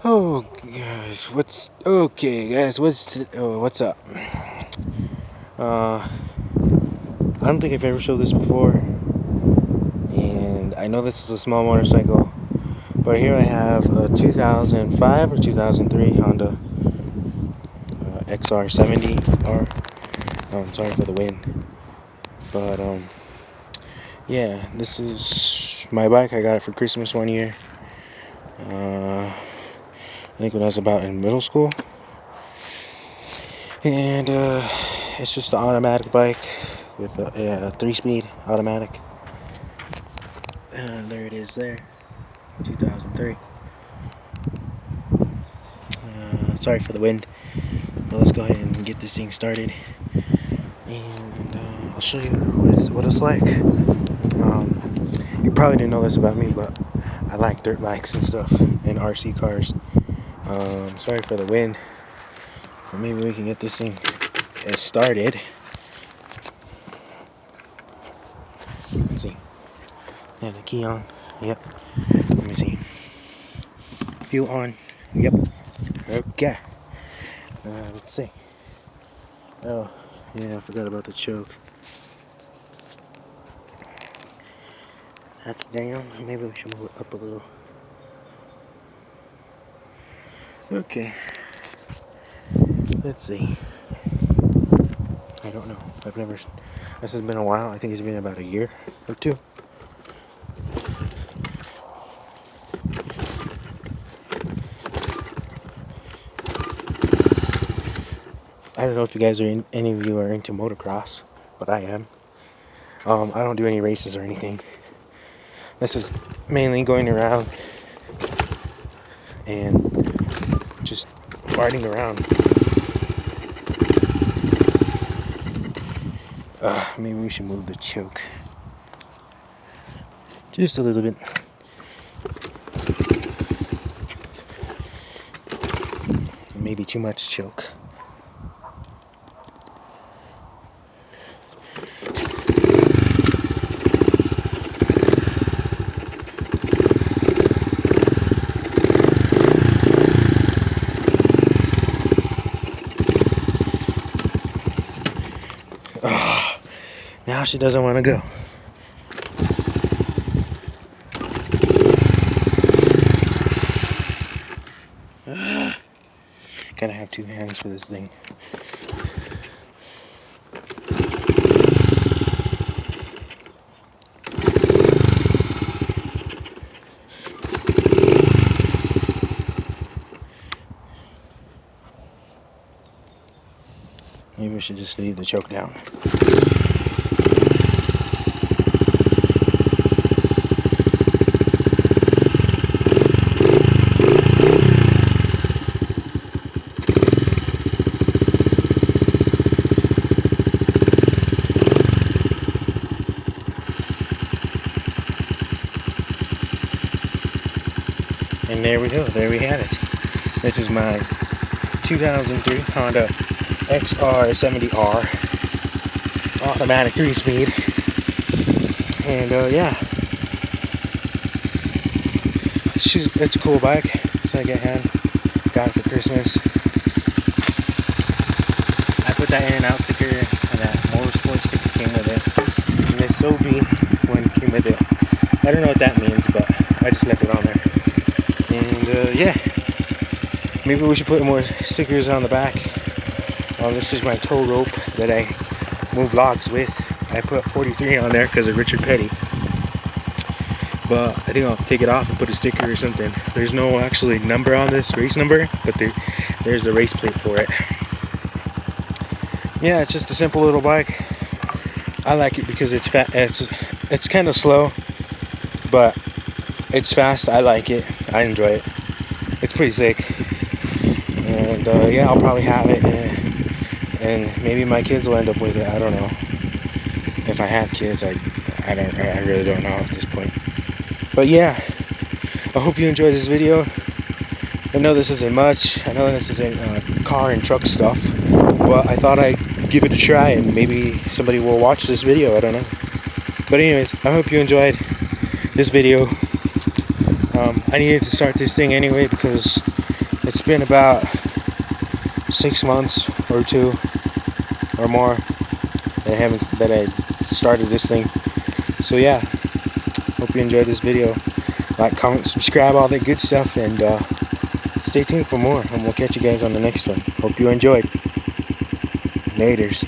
Oh guys, what's what's up? I don't think I've ever showed this before, and I know this is a small motorcycle, but here I have a 2005 or 2003 Honda XR70R. Sorry for the wind, but yeah, this is my bike. I got it for Christmas one year. I think when I was about in middle school, and it's just an automatic bike with a 3-speed automatic. There it is there, 2003. Sorry for the wind, but let's go ahead and get this thing started, and I'll show you what it's like. You probably didn't know this about me, but I like dirt bikes and stuff, and RC cars. Sorry for the wind, but maybe we can get this thing started. Let's see. Yeah, the key on. Yep. Let me see. Fuel on. Yep. Okay. Let's see. Oh, yeah, I forgot about the choke. That's down. Maybe we should move it up a little. Okay. Let's see. I don't know. This has been a while. I think it's been about a year or two. I don't know if you guys any of you are into motocross, but I am. I don't do any races or anything. This is mainly going around and just farting around. Maybe we should move the choke just a little bit. Maybe too much choke. Now she doesn't want to go. Gotta have two hands for this thing. Maybe we should just leave the choke down. And there we go, there we have it. This is my 2003 Honda XR70R automatic 3-speed. And yeah, it's a cool bike. Secondhand, got it for Christmas. I put that in and out sticker and that motorsport sticker came with it. And this SOBI one came with it. I don't know what that means, but I just left it on there. And yeah, maybe we should put more stickers on the back. This is my tow rope that I move logs with. I put 43 on there because of Richard Petty, but I think I'll take it off and put a sticker or something. There's no actually number on this, race number, but there's a race plate for it. Yeah, it's just a simple little bike. I like it because it's fat. It's kind of slow, but it's fast. I like it. I enjoy it. It's pretty sick. And yeah, I'll probably have it, and maybe my kids will end up with it. I don't know. If I have kids, I really don't know at this point. But yeah, I hope you enjoyed this video. I know this isn't much. I know this isn't car and truck stuff, but I thought I'd give it a try and maybe somebody will watch this video. I don't know. But anyways, I hope you enjoyed this video. I needed to start this thing anyway because it's been about 6 months or 2 or more that I started this thing. So yeah, hope you enjoyed this video. Like, comment, subscribe, all that good stuff, and stay tuned for more, and we'll catch you guys on the next one. Hope you enjoyed. Laters.